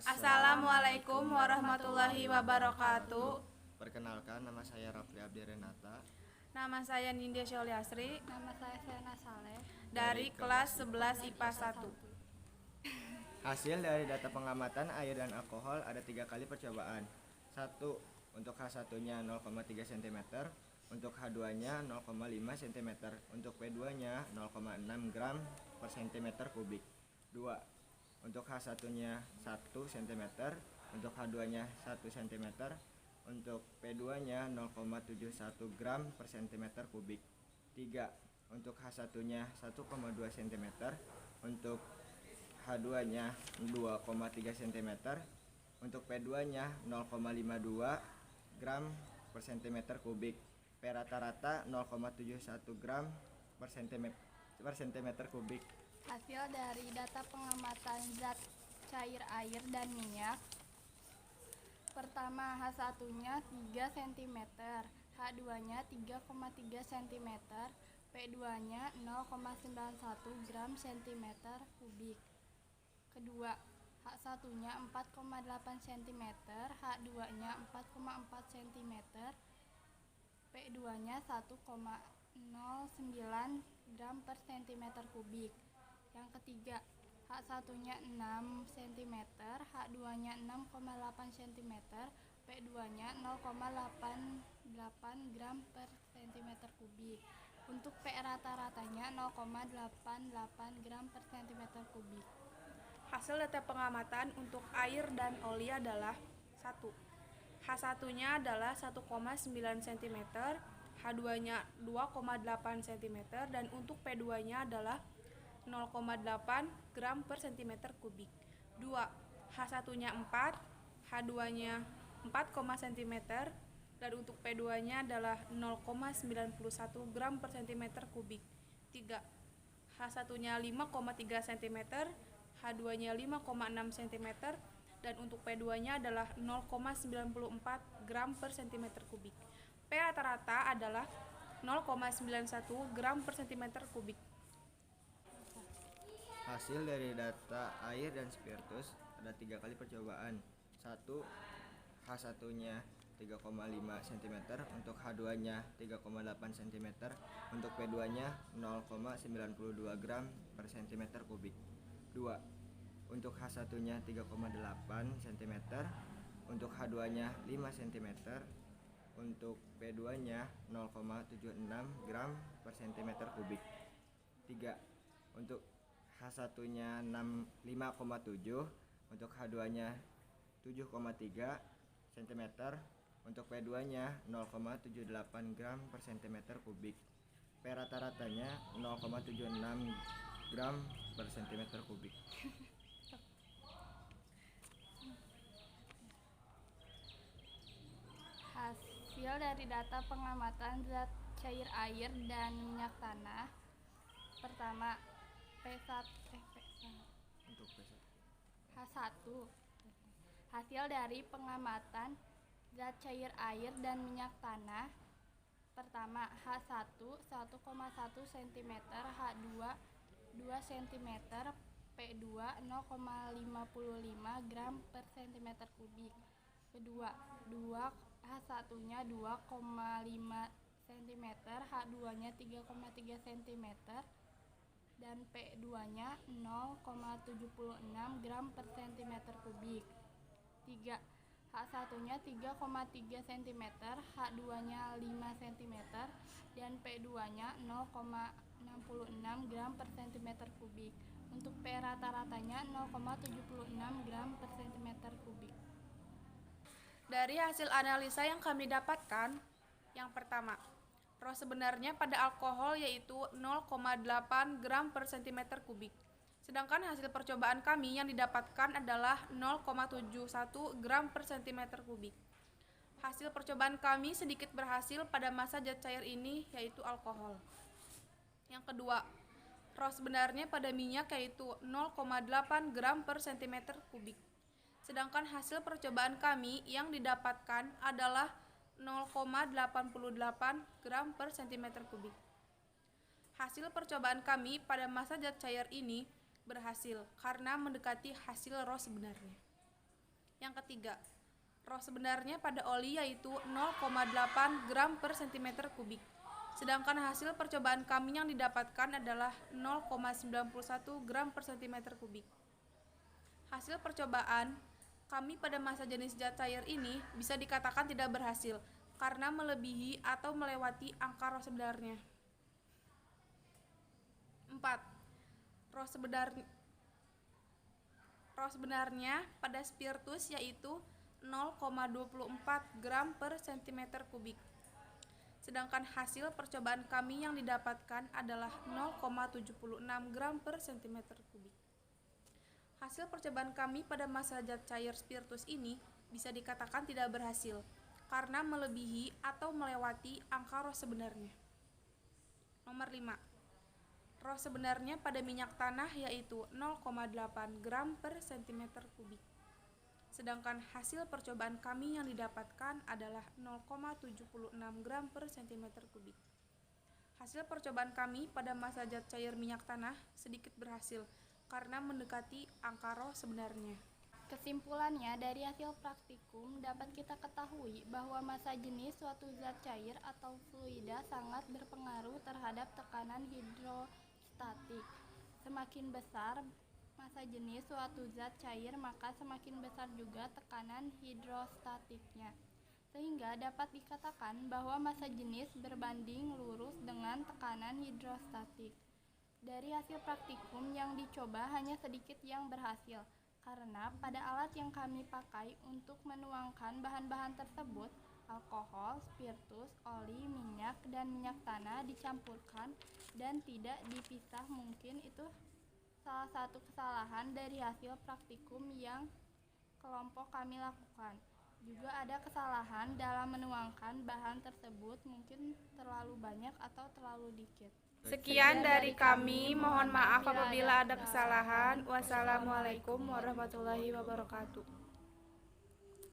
Assalamualaikum warahmatullahi wabarakatuh. Perkenalkan, nama saya Rafli Abdi Renata Nama saya Nindya Syauliasri Nama saya Sena Saleh dari kelas 11 IPA 1. Hasil dari data pengamatan air dan alkohol ada 3 kali percobaan. 1. Untuk H1-nya 0,3 cm, untuk H2-nya 0,5 cm, untuk P2-nya 0,6 gram per cm kubik. 2. Untuk H1-nya 1 cm, untuk H2-nya 1 cm, untuk P2-nya 0,71 gram per cm kubik. 3. Untuk H1-nya 1,2 cm, untuk H2-nya 2,3 cm, untuk P2-nya 0,52 gram per cm kubik. P rata-rata 0,71 gram per cm kubik. Hasil dari data pengamatan zat cair air dan minyak. Pertama, H1-nya 3 cm, H2-nya 3,3 cm, P2-nya 0,91 gram cm kubik. Kedua, H1-nya 4,8 cm, H2-nya 4,4 cm, P2-nya 1,09 gram per cm kubik. Yang ketiga, H1-nya 6 cm, H2-nya 6,8 cm, P2-nya 0,88 gram per cm kubik. Untuk P rata-ratanya 0,88 gram per cm kubik. Hasil data pengamatan untuk air dan oli adalah 1. H1-nya adalah 1,9 cm, H2-nya 2,8 cm, dan untuk P2-nya adalah 0,8 gram per cm kubik. 2. H1-nya 4, H2-nya 4, cm, dan untuk P2-nya adalah 0,91 gram per cm kubik. 3. H1-nya 5,3 cm, H2-nya 5,6 cm, dan untuk P2-nya adalah 0,94 gram per cm kubik. P rata-rata adalah 0,91 gram per cm kubik. Hasil dari data air dan spiritus ada 3 kali percobaan. 1. H1-nya 3,5 cm, untuk H2-nya 3,8 cm, untuk P2-nya 0,92 gram per cm kubik. 2. Untuk H1-nya 3,8 cm, untuk H2-nya 5 cm, untuk P2-nya 0,76 gram per cm kubik. 3. Untuk H1-nya 5,7, untuk H2-nya 7,3 cm, untuk P2-nya 0,78 gram per cm kubik. P rata-ratanya 0,76 gram per cm kubik. Hasil dari data pengamatan zat cair air dan minyak tanah. Pertama, Untuk P1. H1. Hasil dari pengamatan zat cair air dan minyak tanah. Pertama, H1 1,1 cm, H2 2 cm, P2 0,55 gram per cm kubik. Kedua, H1-nya 2,5 cm, H2-nya 3,3 cm, dan P2-nya 0,76 gram per cm kubik. 3. H1-nya 3,3 cm, H2-nya 5 cm, dan P2-nya 0,66 gram per cm kubik. Untuk P rata-ratanya 0,76 gram per cm kubik. Dari hasil analisa yang kami dapatkan, yang pertama, RO sebenarnya pada alkohol yaitu 0,8 gram per cm kubik. Sedangkan hasil percobaan kami yang didapatkan adalah 0,71 gram per cm kubik. Hasil percobaan kami sedikit berhasil pada massa zat cair ini yaitu alkohol. Yang kedua, RO sebenarnya pada minyak yaitu 0,8 gram per cm kubik. Sedangkan hasil percobaan kami yang didapatkan adalah 0,88 gram per cm kubik. Hasil percobaan kami pada massa zat cair ini berhasil karena mendekati hasil RO sebenarnya. Yang ketiga, rho sebenarnya pada oli yaitu 0,8 gram per cm kubik. Sedangkan hasil percobaan kami yang didapatkan adalah 0,91 gram per cm kubik. Hasil percobaan kami pada massa jenis zat cair ini bisa dikatakan tidak berhasil karena melebihi atau melewati angka rho sebenarnya. 4. Rho sebenarnya pada spiritus yaitu 0,24 gram per cm kubik. Sedangkan hasil percobaan kami yang didapatkan adalah 0,76 gram per cm kubik. Hasil percobaan kami pada massa zat cair spiritus ini bisa dikatakan tidak berhasil karena melebihi atau melewati angka rho sebenarnya. Nomor 5. Rho sebenarnya pada minyak tanah yaitu 0,8 gram per cm kubik. Sedangkan hasil percobaan kami yang didapatkan adalah 0,76 gram per cm kubik. Hasil percobaan kami pada massa zat cair minyak tanah sedikit berhasil karena mendekati angka rho sebenarnya. Kesimpulannya, dari hasil praktikum dapat kita ketahui bahwa massa jenis suatu zat cair atau fluida sangat berpengaruh terhadap tekanan hidrostatik. Semakin besar massa jenis suatu zat cair, maka semakin besar juga tekanan hidrostatiknya. Sehingga dapat dikatakan bahwa massa jenis berbanding lurus dengan tekanan hidrostatik. Dari hasil praktikum yang dicoba hanya sedikit yang berhasil, karena pada alat yang kami pakai untuk menuangkan bahan-bahan tersebut, alkohol, spiritus, oli, minyak, dan minyak tanah dicampurkan dan tidak dipisah. Mungkin itu salah satu kesalahan dari hasil praktikum yang kelompok kami lakukan. Juga ada kesalahan dalam menuangkan bahan tersebut, mungkin terlalu banyak atau terlalu dikit. Sekian dari kami, mohon maaf apabila ada kesalahan. Wassalamualaikum warahmatullahi wabarakatuh.